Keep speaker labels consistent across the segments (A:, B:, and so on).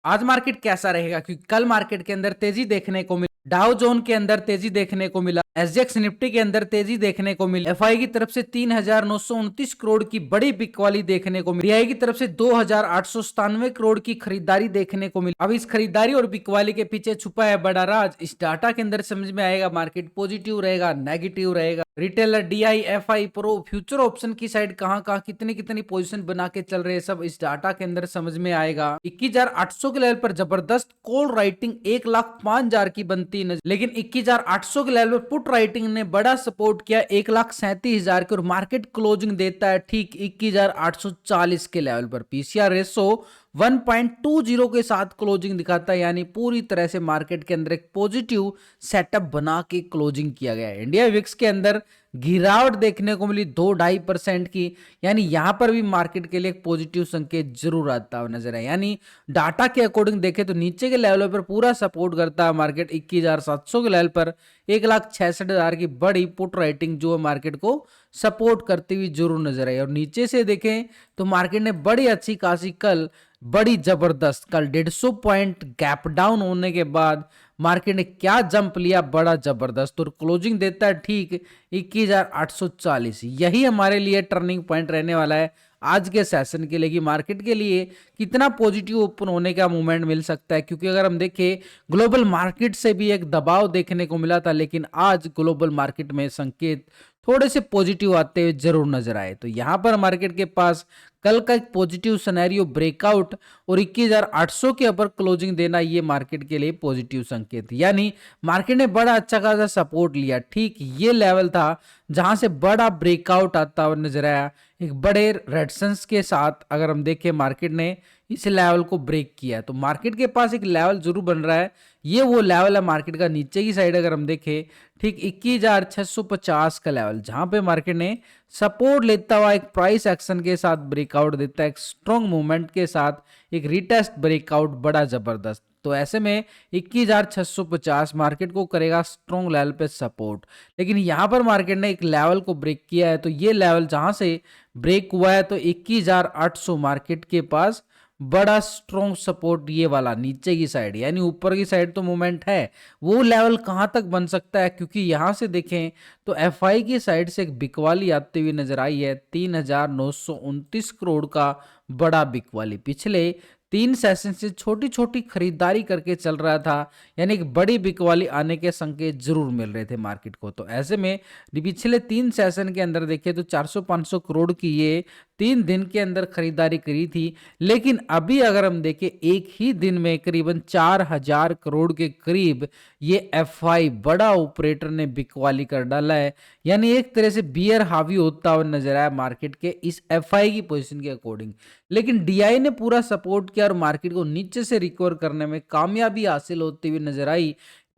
A: आज मार्केट कैसा रहेगा, क्योंकि कल मार्केट के अंदर तेजी देखने को मिली, डाउ जोन के अंदर तेजी देखने को मिला, एसजीएक्स निफ्टी के अंदर तेजी देखने को मिली, एफआई की तरफ से 3,929 करोड़ की बड़ी बिक वाली देखने को मिली, डीआई की तरफ से 2,897 करोड़ की खरीदारी देखने को मिली। अब इस खरीदारी और बिकवाली के पीछे छुपा है बड़ा राज, इस डाटा के अंदर समझ में आएगा मार्केट पॉजिटिव रहेगा, नेगेटिव रहेगा, retailer, DI, FI, pro, future option की साइड कहां कहां कितनी कितनी पोजीशन बना के चल रहे हैं, सब इस डाटा के अंदर समझ में आएगा। 21,800 के लेवल पर जबरदस्त कॉल राइटिंग 1,05,000 की बनती नजर, लेकिन 21,800 के लेवल पर पुट राइटिंग ने बड़ा सपोर्ट किया 1,37,000 के, और मार्केट क्लोजिंग देता है ठीक 21,840 के लेवल पर। पीसीआर रेशो 1.20 के साथ क्लोजिंग दिखाता है, यानी पूरी तरह से मार्केट के अंदर एक पॉजिटिव सेटअप बना के क्लोजिंग किया गया है। इंडिया विक्स के अंदर गिरावट देखने को मिली 2-2.5% की, यानी यहां पर भी मार्केट के लिए एक पॉजिटिव संकेत जरूर आता हुआ नजर है। यानी डाटा के अकॉर्डिंग देखें तो नीचे के लेवल पर पूरा सपोर्ट करता है मार्केट 21,700 के लेवल पर 1,66,000 की बड़ी पुट राइटिंग जो है मार्केट को सपोर्ट करती हुई जरूर नजर आई। और नीचे से देखें तो मार्केट ने बड़ी अच्छी खासी कल बड़ी जबरदस्त कल 150 पॉइंट गैप डाउन होने के बाद मार्केट ने क्या जंप लिया बड़ा जबरदस्त, और क्लोजिंग देता है ठीक 21,840। यही हमारे लिए टर्निंग पॉइंट रहने वाला है आज के सेशन के लिए कि मार्केट के लिए कितना पॉजिटिव ओपन होने का मूवमेंट मिल सकता है। क्योंकि अगर हम देखें ग्लोबल मार्केट से भी एक दबाव देखने को मिला था, लेकिन आज ग्लोबल मार्केट में संकेत थोड़े से पॉजिटिव आते हुए जरूर नजर आए। तो यहां पर मार्केट के पास कल का एक पॉजिटिव सिनेरियो ब्रेकआउट और 21,800 के ऊपर क्लोजिंग देना, ये मार्केट के लिए पॉजिटिव संकेत, यानी मार्केट ने बड़ा अच्छा खासा सपोर्ट लिया। ठीक ये लेवल था जहां से बड़ा ब्रेकआउट आता हुआ नजर आया एक बड़े रेजिस्टेंस के साथ। अगर हम देखें मार्केट ने इस लेवल को ब्रेक किया, तो मार्केट के पास एक लेवल जरूर बन रहा है। ये वो लेवल है मार्केट का नीचे की साइड अगर हम देखें ठीक 21,650 का लेवल, जहां पे मार्केट ने सपोर्ट लेता हुआ एक प्राइस एक्शन के साथ ब्रेकआउट देता है, एक स्ट्रॉन्ग मूवमेंट के साथ एक रिटेस्ट ब्रेकआउट बड़ा जबरदस्त। तो ऐसे में 21,650 मार्केट को करेगा स्ट्रॉन्ग लेवल पे सपोर्ट। लेकिन यहां पर मार्केट ने एक लेवल को ब्रेक किया है, तो ये लेवल जहां से ब्रेक हुआ है तो 21,800 मार्केट के पास बड़ा स्ट्रॉन्ग सपोर्ट ये वाला नीचे की साइड, यानी ऊपर की साइड तो मूवमेंट है, वो लेवल कहां तक बन सकता है। क्योंकि यहां से देखें तो एफआई की साइड से एक बिकवाली आती हुई नजर आई है 3,929 करोड़ का बड़ा बिकवाली, पिछले 3 सेशन से छोटी छोटी खरीदारी करके चल रहा था, यानी एक बड़ी बिकवाली आने के संकेत जरूर मिल रहे थे मार्केट को। तो ऐसे में पिछले 3 सेशन के अंदर देखें तो 400-500 करोड़ की ये 3 दिन के अंदर खरीदारी करी थी, लेकिन अभी अगर हम देखें एक ही दिन में करीबन 4,000 करोड़ के करीब ये एफआई बड़ा ऑपरेटर ने बिकवाली कर डाला है। यानी एक तरह से बियर हावी होता हुआ नजर आया मार्केट के इस एफआई की पोजीशन के अकॉर्डिंग। लेकिन डीआई ने पूरा सपोर्ट किया और मार्केट को नीचे से रिकवर करने में कामयाबी हासिल होती हुई नजर आई।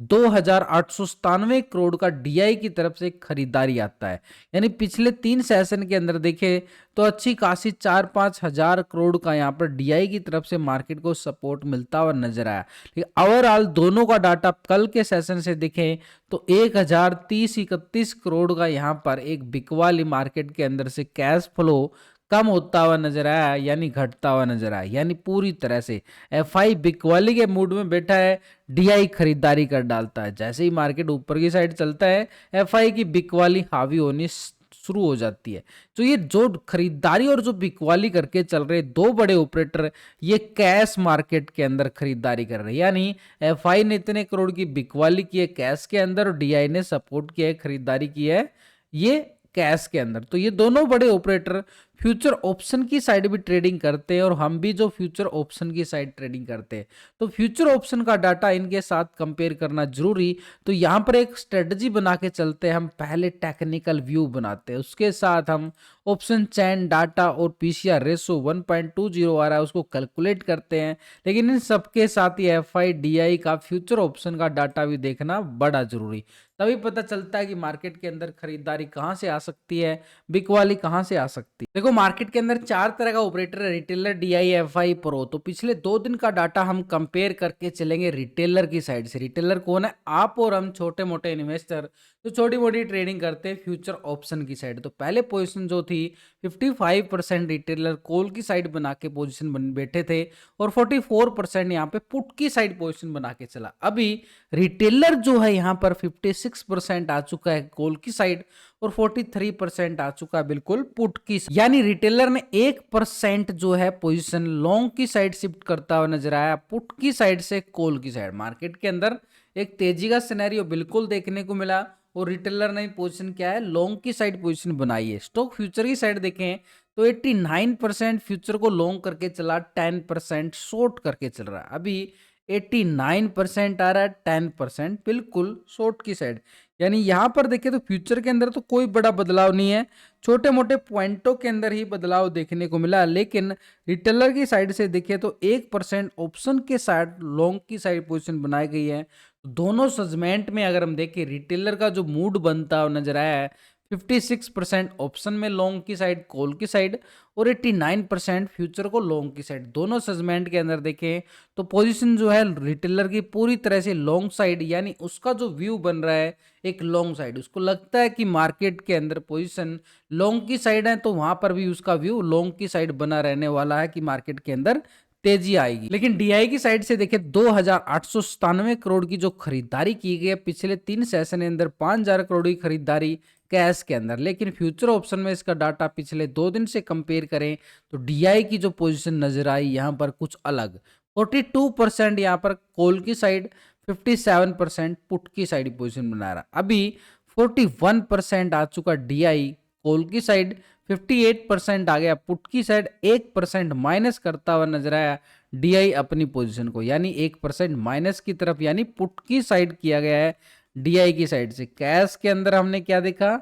A: 2,897 करोड़ का डीआई की तरफ से खरीदारी आता है, यानी पिछले 3 सेशन के अंदर देखें तो अच्छी खासी 4-5 हजार करोड़ का यहाँ पर डीआई की तरफ से मार्केट को सपोर्ट मिलता हुआ नजर आया। लेकिन ओवरऑल दोनों का डाटा कल के सेशन से देखें तो 1,030-31 करोड़ का यहाँ पर एक बिकवाली मार्केट के अंदर से कैश फ्लो कम होता हुआ नजर आया, यानी घटता हुआ नजर आया। यानी पूरी तरह से एफआई बिकवाली के मूड में बैठा है, डीआई खरीदारी कर डालता है। जैसे ही मार्केट ऊपर की साइड चलता है एफआई की बिकवाली हावी होनी शुरू हो जाती है। तो ये जो खरीदारी और जो बिकवाली करके चल रहे दो बड़े ऑपरेटर ये कैश मार्केट के अंदर खरीदारी कर रहे हैं, यानी एफआई ने इतने करोड़ की बिकवाली की है कैश के अंदर और डीआई ने सपोर्ट किया है, खरीदारी की है ये कैश के अंदर। तो ये दोनों बड़े ऑपरेटर फ्यूचर ऑप्शन की साइड भी ट्रेडिंग करते हैं और हम भी जो फ्यूचर ऑप्शन की साइड ट्रेडिंग करते हैं, तो फ्यूचर ऑप्शन का डाटा इनके साथ कंपेयर करना जरूरी। तो यहाँ पर एक स्ट्रेटजी बना के चलते हैं, हम पहले टेक्निकल व्यू बनाते हैं, उसके साथ हम ऑप्शन चैन डाटा और पीसीआर रेशो 1.20 आ रहा है उसको कैलकुलेट करते हैं। लेकिन इन सबके साथ ही एफआई डीआई का फ्यूचर ऑप्शन का डाटा भी देखना बड़ा जरूरी, तभी पता चलता है कि मार्केट के अंदर खरीदारी कहां से आ सकती है, बिकवाली कहां से आ सकती है। देखो देखो मार्केट के अंदर चार तरह का ऑपरेटर है, रिटेलर, डीआई, एफआई, प्रो। तो पिछले 2 दिन का डाटा हम कंपेयर करके चलेंगे रिटेलर की साइड से। रिटेलर कौन है? आप और हम, छोटे मोटे इन्वेस्टर जो छोटी मोटी ट्रेडिंग करते हैं फ्यूचर ऑप्शन की साइड। तो पहले पोजीशन जो थी 55% रिटेलर कॉल की साइड बना के पोजीशन बैठे थे और 44% यहाँ पे पुट की साइड पोजीशन बना के चला। अभी रिटेलर जो है यहाँ पर 56% आ चुका है कॉल की साइड और 43% आ चुका है बिल्कुल पुट की। यानी रिटेलर ने 1% जो है पोजीशन लॉन्ग की साइड शिफ्ट करता हुआ नजर आया पुट की साइड से कॉल की साइड। मार्केट के अंदर एक तेजी का सिनेरियो बिल्कुल देखने को मिला और रिटेलर ने पोजीशन क्या है, लॉन्ग की साइड पोजीशन बनाई है। स्टॉक फ्यूचर की साइड देखें तो 89% फ्यूचर को लॉन्ग करके चला, 10% शॉर्ट करके चल रहा है। अभी 89% आ रहा है, 10% बिल्कुल शॉर्ट की साइड। यानी यहां पर देखें तो फ्यूचर के अंदर तो कोई बड़ा बदलाव नहीं है, छोटे मोटे पॉइंटों के अंदर ही बदलाव देखने को मिला। लेकिन रिटेलर की साइड से देखें तो 1% ऑप्शन के साइड लॉन्ग की साइड पोजीशन बनाई गई है। दोनों सेगमेंट में अगर हम देखें रिटेलर का जो मूड बनता हुआ नजर आया है, 56% ऑप्शन में लॉन्ग की साइड कॉल की साइड और 89% फ्यूचर को लॉन्ग की साइड। दोनों सेगमेंट के अंदर देखें तो पोजीशन जो है रिटेलर की पूरी तरह से लॉन्ग साइड, यानी उसका जो व्यू बन रहा है एक लॉन्ग साइड। उसको लगता है कि मार्केट के अंदर पोजीशन लॉन्ग की साइड है तो वहां पर भी उसका व्यू लॉन्ग की साइड बना रहने वाला है कि मार्केट के अंदर तेजी आएगी। लेकिन डीआई की साइड से देखें 2897 करोड़ की जो खरीदारी की गई है पिछले 3 सेशन के अंदर, 5000 करोड़ की खरीदारी कैश के अंदर। लेकिन फ्यूचर ऑप्शन में इसका डाटा पिछले 2 दिन से कंपेयर करें तो डीआई की जो पोजीशन नजर आई यहाँ पर कुछ अलग। 42% यहाँ पर कॉल की साइड, 57% पुट की साइड पोजीशन बना रहा। अभी 41% आ चुका डीआई कॉल की साइड, 58% आ गया पुट की साइड, 1% माइनस करता हुआ नजर आया डीआई अपनी पोजीशन को। यानी 1% माइनस की तरफ, यानी पुट की साइड किया गया है डीआई की साइड से। कैश के अंदर हमने क्या देखा,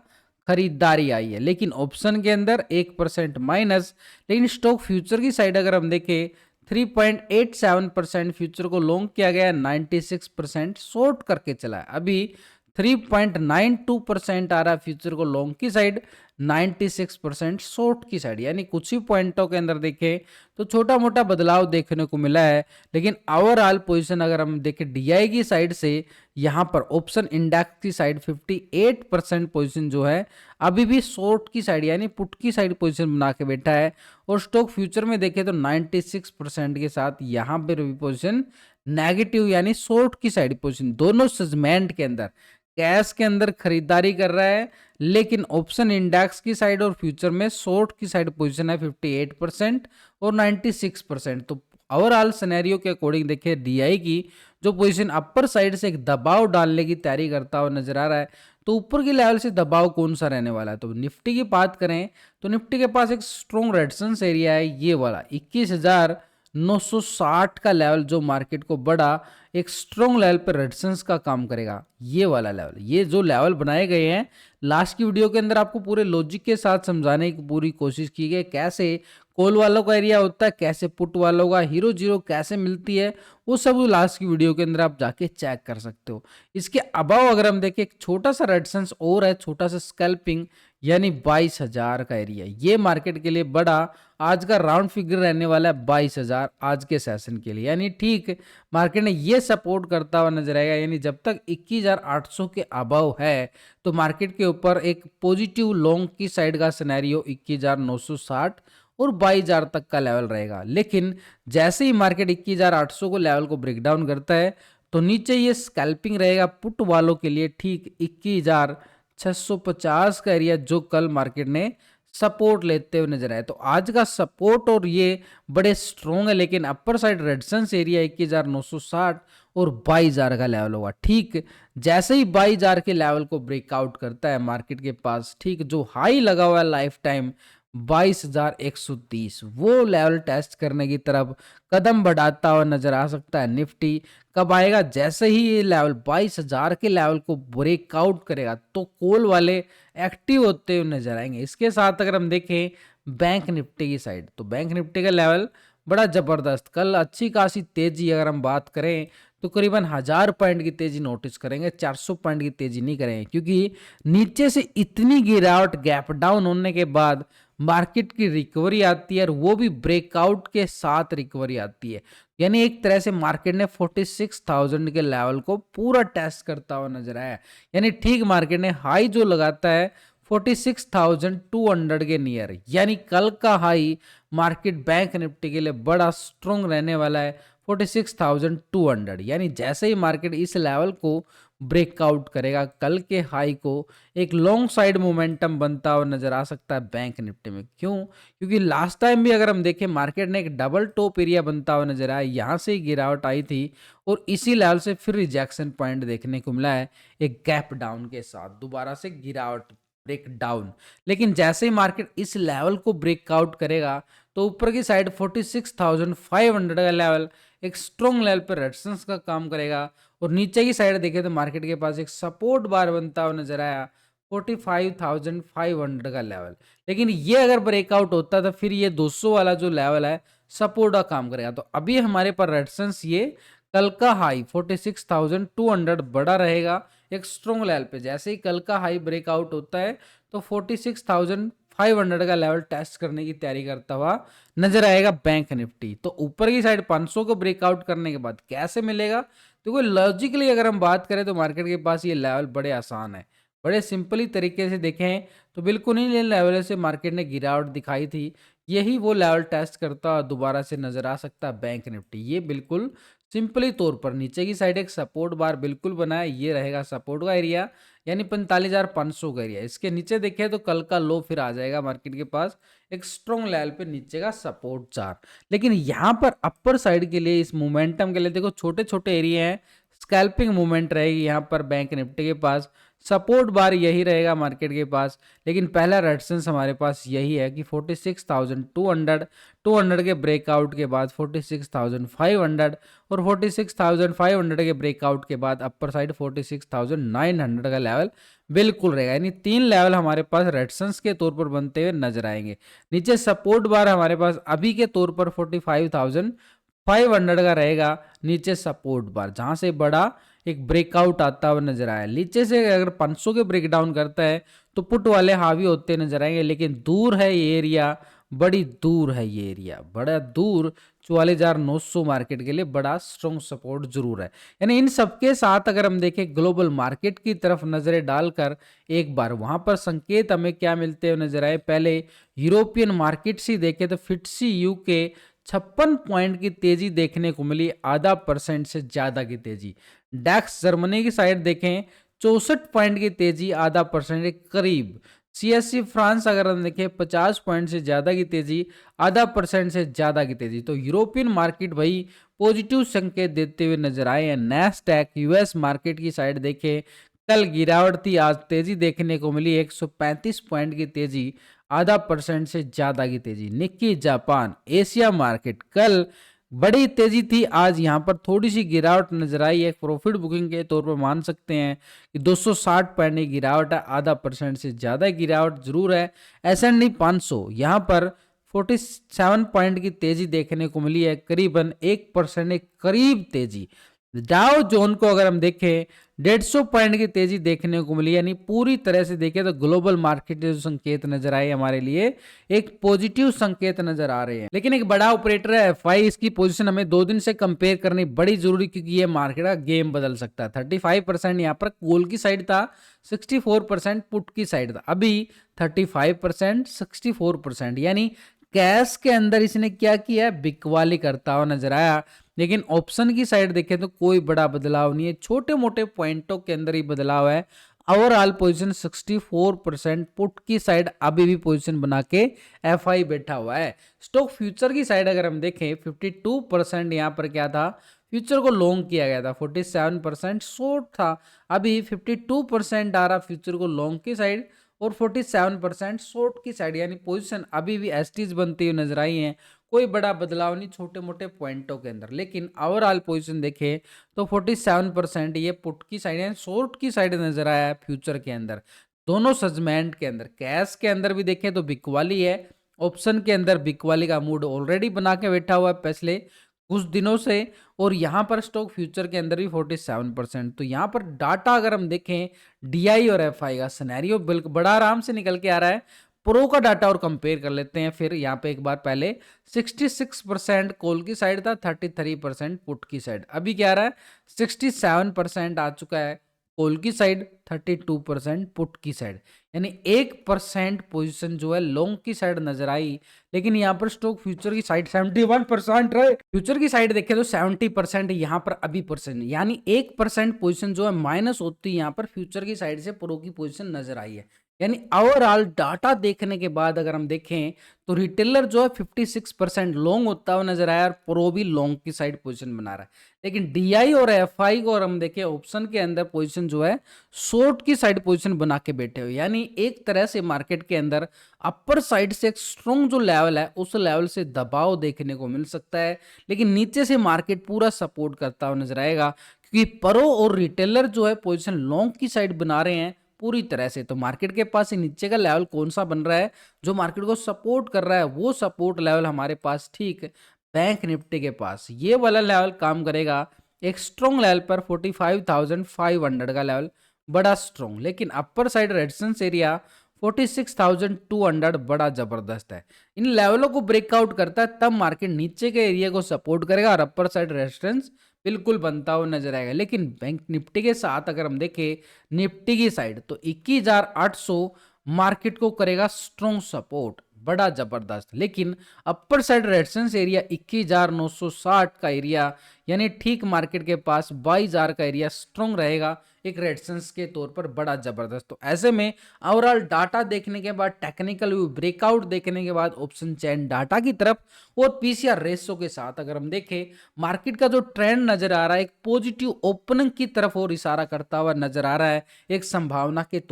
A: खरीदारी आई है, लेकिन ऑप्शन के अंदर 1% माइनस। लेकिन स्टॉक फ्यूचर की साइड अगर हम देखें 3.87% फ्यूचर को लॉन्ग किया गया, 96% शॉर्ट करके चला है। अभी 3.92% आ रहा है फ्यूचर को लॉन्ग की साइड, 96% शॉर्ट की साइड। यानी कुछ ही पॉइंटों के अंदर देखें तो छोटा मोटा बदलाव देखने को मिला है। लेकिन ओवरऑल पोजीशन अगर हम देखें डीआई की साइड से, यहां पर ऑप्शन इंडेक्स की साइड 58% पोजीशन जो है अभी भी शॉर्ट की साइड यानी पुट की साइड पोजीशन बना के बैठा है। और स्टॉक फ्यूचर में देखें तो 96% के साथ यहां पर भी पोजीशन नेगेटिव यानी शॉर्ट की साइड पोजीशन। दोनों सेगमेंट के अंदर कैश के अंदर खरीदारी कर रहा है, लेकिन ऑप्शन इंडेक्स की साइड और फ्यूचर में शॉर्ट की साइड पोजीशन है 58% और 96%। तो ओवरऑल सिनेरियो के अकॉर्डिंग देखिए डीआई की जो पोजीशन अपर साइड से एक दबाव डालने की तैयारी करता हुआ नजर आ रहा है। तो ऊपर की लेवल से दबाव कौन सा रहने वाला है? तो निफ्टी की बात करें तो निफ्टी के पास एक स्ट्रॉन्ग रेजिस्टेंस एरिया है, ये वाला 21,960 का लेवल, जो मार्केट को बड़ा एक स्ट्रॉन्ग लेवल पर रेजिस्टेंस का काम करेगा। ये वाला लेवल, ये जो लेवल बनाए गए हैं लास्ट की वीडियो के अंदर आपको पूरे लॉजिक के साथ समझाने की पूरी कोशिश की गई, कैसे कॉल वालों का एरिया होता है, कैसे पुट वालों का, हीरो जीरो कैसे मिलती है, वो सब लास्ट की वीडियो के अंदर आप जाके चेक कर सकते हो। इसके अबाव अगर हम देखें एक छोटा सा रेजिस्टेंस और है, छोटा सा स्कैल्पिंग यानी 22,000 का एरिया। ये मार्केट के लिए बड़ा आज का राउंड फिगर रहने वाला है 22,000 आज के सेशन के लिए। यानी ठीक मार्केट ने ये सपोर्ट करता हुआ नजर आएगा। यानी जब तक 21,800 के अबाव है तो मार्केट के ऊपर एक पॉजिटिव लॉन्ग की साइड का सिनेरियो 21,960 और 22,000 तक का लेवल रहेगा। लेकिन जैसे ही मार्केट 21,800 को लेवल को ब्रेक डाउन करता है तो नीचे ये स्कैल्पिंग रहेगा पुट वालों के लिए ठीक 21,650 का एरिया, जो कल मार्केट ने सपोर्ट लेते हुए नजर आए। तो आज का सपोर्ट और ये बड़े स्ट्रॉन्ग है, लेकिन अपर साइड रेजिस्टेंस एरिया 21,960 और 22,000 का लेवल होगा। ठीक जैसे ही 22,000 के लेवल को ब्रेकआउट करता है मार्केट के पास, ठीक जो हाई लगा हुआ है लाइफ टाइम 22,130, वो लेवल टेस्ट करने की तरफ कदम बढ़ाता हुआ नजर आ सकता है निफ्टी। कब आएगा? जैसे ही ये लेवल 22,000 के लेवल को ब्रेकआउट करेगा तो कॉल वाले एक्टिव होते हुए नजर आएंगे। इसके साथ अगर हम देखें बैंक निफ्टी की साइड, तो बैंक निफ्टी का लेवल बड़ा जबरदस्त, कल अच्छी खासी तेजी अगर हम बात करें तो करीबन 1000 पॉइंट की तेजी नोटिस करेंगे, 400 पॉइंट की तेजी नहीं करेंगे, क्योंकि नीचे से इतनी गिरावट गैप डाउन होने के बाद मार्केट की रिकवरी आती है और वो भी ब्रेकआउट के साथ रिकवरी आती है। यानी एक तरह से मार्केट ने 46,000 के लेवल को पूरा टेस्ट करता हुआ नजर आया। यानी ठीक मार्केट ने हाई जो लगाता है 46,200 के नियर, यानी कल का हाई मार्केट बैंक निफ्टी के लिए बड़ा स्ट्रॉन्ग रहने वाला है 46,200। यानी जैसे ही मार्केट इस लेवल को ब्रेकआउट करेगा, कल के हाई को एक लॉन्ग साइड मोमेंटम बनता हुआ नजर आ सकता है बैंक निफ्टी में। क्यों? क्योंकि लास्ट टाइम भी अगर हम देखें मार्केट ने एक डबल टॉप एरिया बनता हुआ नजर आया, यहां से ही गिरावट आई थी और इसी लेवल से फिर रिजेक्शन पॉइंट देखने को मिला है एक गैप डाउन के साथ, दोबारा से गिरावट ब्रेक डाउन। लेकिन जैसे ही मार्केट इस लेवल को ब्रेकआउट करेगा तो ऊपर की साइड 46,500 का लेवल एक स्ट्रॉन्ग लेवल पर रेजिस्टेंस का काम करेगा और नीचे की साइड देखें तो मार्केट के पास एक सपोर्ट बार बनता हुआ नजर आया 45,500 का लेवल। लेकिन ये अगर ब्रेकआउट होता तो फिर ये 200 वाला जो लेवल है सपोर्ट का काम करेगा। तो अभी हमारे पास रेजिस्टेंस ये कल का हाई 46,200 बड़ा रहेगा एक स्ट्रॉन्ग लेवल पे। जैसे ही कल का हाई ब्रेकआउट होता है तो 46,500 का लेवल टेस्ट करने की तैयारी करता हुआ नजर आएगा बैंक निफ्टी। तो ऊपर की साइड 500 को ब्रेकआउट करने के बाद कैसे मिलेगा? तो कोई लॉजिकली अगर हम बात करें तो मार्केट के पास ये लेवल बड़े आसान है, बड़े सिंपली तरीके से देखें तो बिल्कुल ही लेवल से मार्केट ने गिरावट दिखाई थी, यही वो लेवल टेस्ट करता दोबारा से नजर आ सकता है बैंक निफ्टी। ये बिल्कुल सिंपली तौर पर नीचे की साइड एक सपोर्ट बार बिल्कुल बना है, ये रहेगा सपोर्ट का एरिया यानी 45,500 का एरिया। इसके नीचे देखें तो कल का लो फिर आ जाएगा मार्केट के पास एक स्ट्रॉन्ग लेवल पे नीचे का सपोर्ट 4। लेकिन यहाँ पर अपर साइड के लिए इस मोमेंटम के लिए देखो छोटे छोटे एरिया हैं, स्कैल्पिंग मूवमेंट रहेगी यहाँ पर बैंक निफ्टी के पास, सपोर्ट बार यही रहेगा मार्केट के पास। लेकिन पहला रेजिस्टेंस हमारे पास यही है कि 46,200 के ब्रेकआउट के बाद 46,500 और 46,500 के ब्रेकआउट के बाद अपर साइड 46,900 का लेवल बिल्कुल रहेगा। यानी 3 लेवल हमारे पास रेजिस्टेंस के तौर पर बनते हुए नजर आएंगे। नीचे सपोर्ट बार हमारे पास अभी के तौर पर 45,500 का रहेगा, नीचे सपोर्ट बार जहां से बड़ा एक ब्रेकआउट आता हुआ नजर आया। नीचे से अगर 500 के ब्रेकडाउन करता है तो पुट वाले हावी होते नजर आएंगे, लेकिन दूर है ये एरिया, बड़ी दूर है ये एरिया, बड़ा दूर 44,900 मार्केट के लिए बड़ा स्ट्रॉन्ग सपोर्ट जरूर है। यानी इन सबके साथ अगर हम देखें ग्लोबल मार्केट की तरफ नजरें डालकर एक बार वहां पर संकेत हमें क्या मिलते हुए नजर आए। पहले यूरोपियन मार्केट से देखें तो फिट्सी यूके 56 पॉइंट की तेजी देखने को मिली, आधा % से ज्यादा की तेजी। डैक्स जर्मनी की साइड देखें 64 पॉइंट की तेजी, आधा % के करीब। सीएससी फ्रांस अगर हम देखें 50 पॉइंट से ज्यादा की तेजी, आधा % से ज्यादा की तेजी। तो यूरोपियन मार्केट भाई पॉजिटिव संकेत देते हुए नजर आए हैं। नैस्डैक यूएस मार्केट की साइड देखें कल गिरावट थी, आज तेजी देखने को मिली 135 पॉइंट की तेजी, आधा % से ज्यादा की तेजी। निक्की जापान एशिया मार्केट कल बड़ी तेजी थी, आज यहां पर थोड़ी सी गिरावट नजर आई। एक प्रॉफिट बुकिंग के तौर पर मान सकते हैं कि 260 पॉइंट की गिरावट है, आधा % से ज्यादा गिरावट जरूर है। S&P 500 यहां पर 47 पॉइंट की तेजी देखने को मिली है, करीबन 1% के करीब तेजी। डाउ जोन को अगर हम देखें 150 पॉइंट की तेजी देखने को मिली। यानी पूरी तरह से देखें तो ग्लोबल मार्केट के जो संकेत नजर आए हमारे लिए एक पॉजिटिव संकेत नजर आ रहे हैं। लेकिन एक बड़ा ऑपरेटर है एफआई, इसकी पोजीशन हमें 2 दिन से कंपेयर करनी बड़ी जरूरी, क्योंकि ये मार्केट का गेम बदल सकता है। 35% यहाँ पर कॉल की साइड था, 64% पुट की साइड था, अभी 35% 64%। यानी कैश के अंदर इसने क्या किया, बिकवाली करता हुआ नजर आया। लेकिन ऑप्शन की साइड देखें तो कोई बड़ा बदलाव नहीं है, छोटे मोटे पॉइंटों के अंदर ही बदलाव है। ओवरऑल पोजीशन 64%, पुट की साइड अभी भी पोजीशन बना के एफआई बैठा हुआ है। स्टॉक फ्यूचर की साइड अगर हम देखें 52% यहाँ पर क्या था, फ्यूचर को लॉन्ग किया गया था, 47% शॉर्ट था, अभी 52% आ रहा फ्यूचर को लॉन्ग की साइड और 47% शॉर्ट की साइड। यानी पोजीशन अभी भी एसटीज बनती हुई नजर आई है, कोई बड़ा बदलाव नहीं छोटे मोटे पॉइंटों के अंदर। लेकिन ओवरऑल पोजीशन देखें तो 47% ये पुट की साइड है, शॉर्ट की साइड नजर आया है फ्यूचर के अंदर। दोनों सेगमेंट के अंदर कैश के अंदर भी देखें तो बिकवाली है, ऑप्शन के अंदर बिकवाली का मूड ऑलरेडी बना के बैठा हुआ है पिछले कुछ दिनों से, और यहाँ पर स्टॉक फ्यूचर के अंदर भी 47%। तो यहाँ पर डाटा अगर हम देखें डीआई और एफआई का सिनेरियो बिल्कुल बड़ा आराम से निकल के आ रहा है। प्रो का डाटा और कंपेयर कर लेते हैं। फिर यहाँ पे एक बार पहले 66% कॉल की साइड था, 33% पुट की साइड। अभी क्या आ रहा है, 67% आ चुका है कॉल की साइड, 32% पुट की साइड। यानी 1% पोजीशन जो है लॉन्ग की साइड नजर आई। लेकिन यहाँ पर स्टॉक फ्यूचर की साइड 71% रहे। फ्यूचर की साइड देखें तो 70% यहाँ पर अभी परसेंट, यानी 1% पोजीशन जो है माइनस होती है यहाँ पर फ्यूचर की साइड से प्रो की पोजीशन नजर आई है। यानी ओवरऑल डाटा देखने के बाद अगर हम देखें तो रिटेलर जो है 56% लॉन्ग होता हुआ नजर आया और प्रो भी लॉन्ग की साइड पोजीशन बना रहा है। लेकिन डीआई और एफआई को और हम देखें ऑप्शन के अंदर पोजीशन जो है शॉर्ट की साइड पोजीशन बना के बैठे हुए। यानी एक तरह से मार्केट के अंदर अपर साइड से एक स्ट्रॉन्ग जो लेवल है उस लेवल से दबाव देखने को मिल सकता है, लेकिन नीचे से मार्केट पूरा सपोर्ट करता हुआ नजर आएगा, क्योंकि प्रो और रिटेलर जो है पोजीशन लॉन्ग की साइड बना रहे हैं पूरी तरह से। तो मार्केट के पास नीचे का लेवल कौन सा बन रहा है जो मार्केट को सपोर्ट कर रहा है, वो सपोर्ट लेवल हमारे पास ठीक बैंक निफ्टी के पास ये वाला लेवल काम करेगा एक स्ट्रॉन्ग लेवल पर 45,500 का लेवल बड़ा स्ट्रॉन्ग। लेकिन अपर साइड रेजिस्टेंस एरिया 46,200 बड़ा जबरदस्त है। इन लेवलों को ब्रेकआउट करता है तब मार्केट नीचे के एरिया को सपोर्ट करेगा और अपर साइड रेजिस्टेंस बिल्कुल बनता हुआ नजर आएगा। लेकिन बैंक निफ्टी के साथ अगर हम देखें निफ्टी की साइड तो 21,800 मार्केट को करेगा स्ट्रॉन्ग सपोर्ट बड़ा जबरदस्त। लेकिन अपर साइड रेजिस्टेंस एरिया 21,960 का एरिया, यानी ठीक मार्केट के पास 22,000 का एरिया स्ट्रॉन्ग रहेगा एक रेजिस्टेंस के तौर पर बड़ा जबरदस्त। तो ऐसे में ओवरऑल डाटा देखने के बाद, टेक्निकल व्यू ब्रेकआउट देखने के बाद ऑप्शन चेन डाटा की तरफ और पीसीआर रेशो के साथ अगर हम देखें मार्केट का जो ट्रेंड नजर आ रहा है एक पॉजिटिव ओपनिंग की तरफ और इशारा करता हुआ नजर आ रहा है एक संभावना के तौर